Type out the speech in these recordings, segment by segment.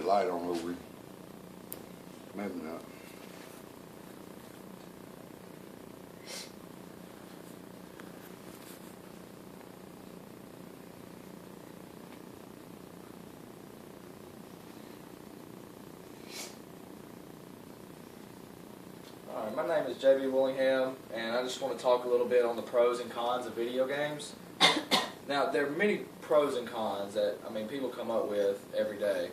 that light on over. Maybe not. Alright, my name is JB Willingham, and I just want to talk a little bit on the pros and cons of video games. Now, there are many pros and cons that, people come up with every day,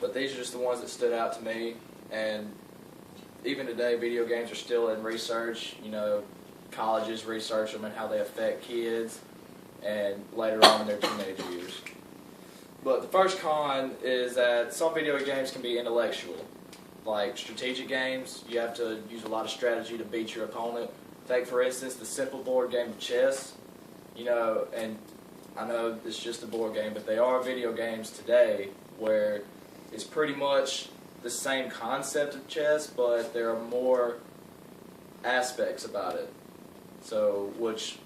but these are just the ones that stood out to me, and even today, video games are still in research. Colleges research them and how they affect kids, and later on in their teenage years. But the first con is that some video games can be intellectual. Like strategic games, you have to use a lot of strategy to beat your opponent. Take, for instance, the simple board game of chess. And I know it's just a board game, but there are video games today where it's pretty much the same concept of chess, but there are more aspects about it, so which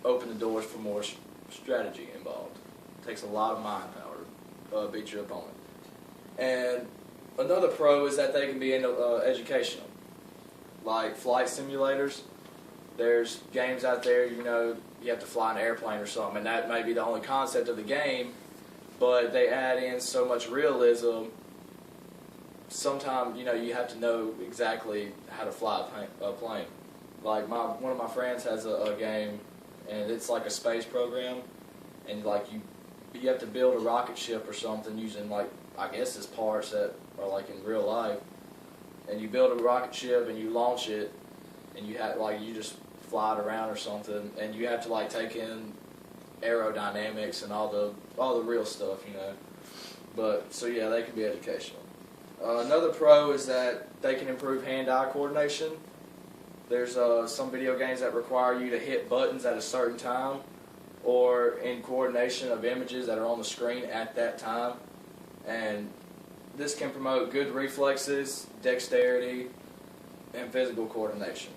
open the doors for more strategy involved. It takes a lot of mind power to beat your opponent. And another pro is that they can be educational, like flight simulators. There's games out there, you have to fly an airplane or something, and that may be the only concept of the game, but they add in so much realism. Sometimes, you have to know exactly how to fly a plane. Like one of my friends has a game, and it's like a space program, and like you have to build a rocket ship or something using, like, I guess it's parts that are like in real life, and you build a rocket ship and you launch it, and you just fly it around or something, and you have to like take in aerodynamics and all the real stuff, But so yeah, they can be educational. Another pro is that they can improve hand-eye coordination. There's some video games that require you to hit buttons at a certain time, or in coordination of images that are on the screen at that time, and this can promote good reflexes, dexterity, and physical coordination.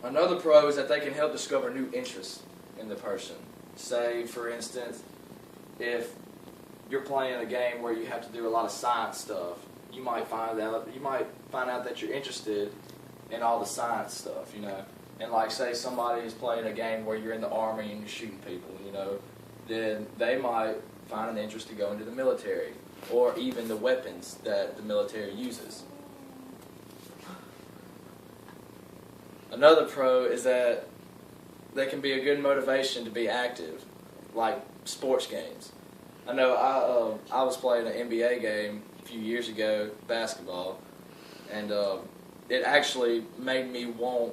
Another pro is that they can help discover new interests in the person. Say, for instance, if you're playing a game where you have to do a lot of science stuff, you might find out that you're interested in all the science stuff, And like, say somebody is playing a game where you're in the army and you're shooting people, then they might find an interest to go into the military, or even the weapons that the military uses. Another pro is that they can be a good motivation to be active, like sports games. I know I was playing an NBA game a few years ago, basketball, and it actually made me want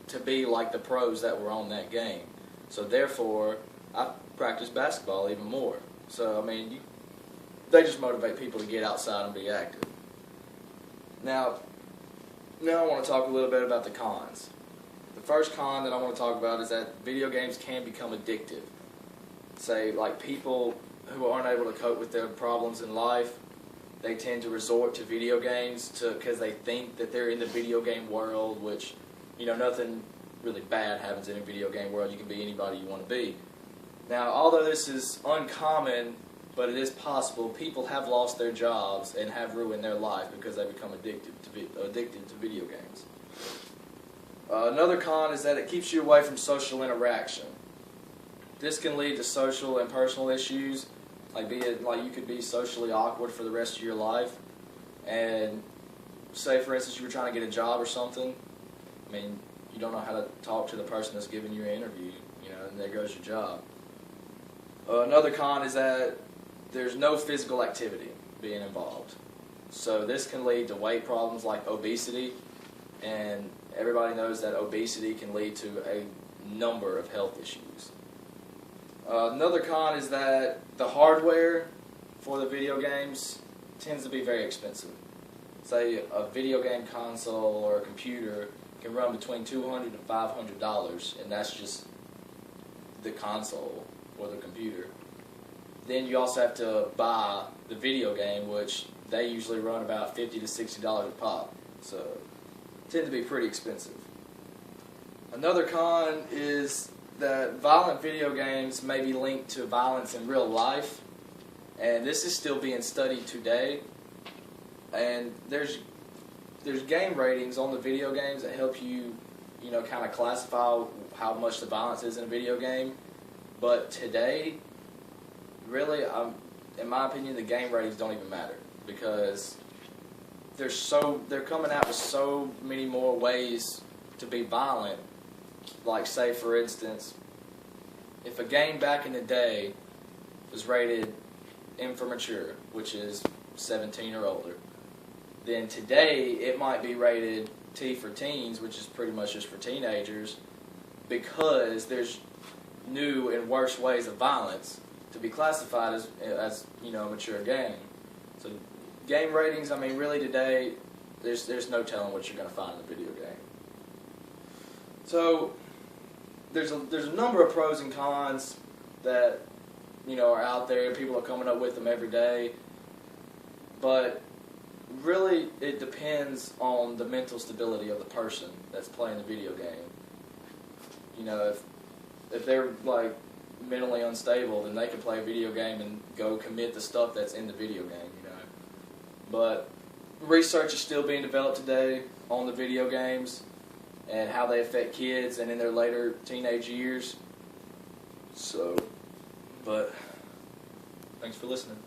to be like the pros that were on that game. So therefore, I practiced basketball even more. So they just motivate people to get outside and be active. Now I want to talk a little bit about the cons. The first con that I want to talk about is that video games can become addictive. Say, like, people who aren't able to cope with their problems in life, they tend to resort to video games because they think that they're in the video game world, which, nothing really bad happens in a video game world. You can be anybody you want to be. Now, although this is uncommon, but it is possible, people have lost their jobs and have ruined their life because they become addicted to video games. Another con is that it keeps you away from social interaction. This can lead to social and personal issues, like you could be socially awkward for the rest of your life. And say, for instance, you were trying to get a job or something. You don't know how to talk to the person that's giving you an interview, and there goes your job. Another con is that there's no physical activity being involved. So this can lead to weight problems like obesity, and everybody knows that obesity can lead to a number of health issues. Another con is that the hardware for the video games tends to be very expensive. Say a video game console or a computer can run between $200 and $500, and that's just the console or the computer. Then you also have to buy the video game, which they usually run about $50 to $60 a pop. So tend to be pretty expensive. Another con is that violent video games may be linked to violence in real life, and this is still being studied today. And there's game ratings on the video games that help you, kind of classify how much the violence is in a video game. But today, really, in my opinion, the game ratings don't even matter, because they're coming out with so many more ways to be violent. Like, say, for instance, if a game back in the day was rated M for mature, which is 17 or older, then today it might be rated T for teens, which is pretty much just for teenagers, because there's new and worse ways of violence to be classified as a mature game. So game ratings, I mean, really today, there's no telling what you're going to find in a video game. So there's a number of pros and cons that are out there. People are coming up with them every day, but really it depends on the mental stability of the person that's playing the video game. If they're like mentally unstable, then they can play a video game and go commit the stuff that's in the video game. But research is still being developed today on the video games and how they affect kids and in their later teenage years. So, but thanks for listening.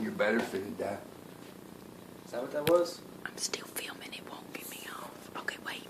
You're better for you, Dad. Is that what that was? I'm still filming. It won't get me off. Okay, wait.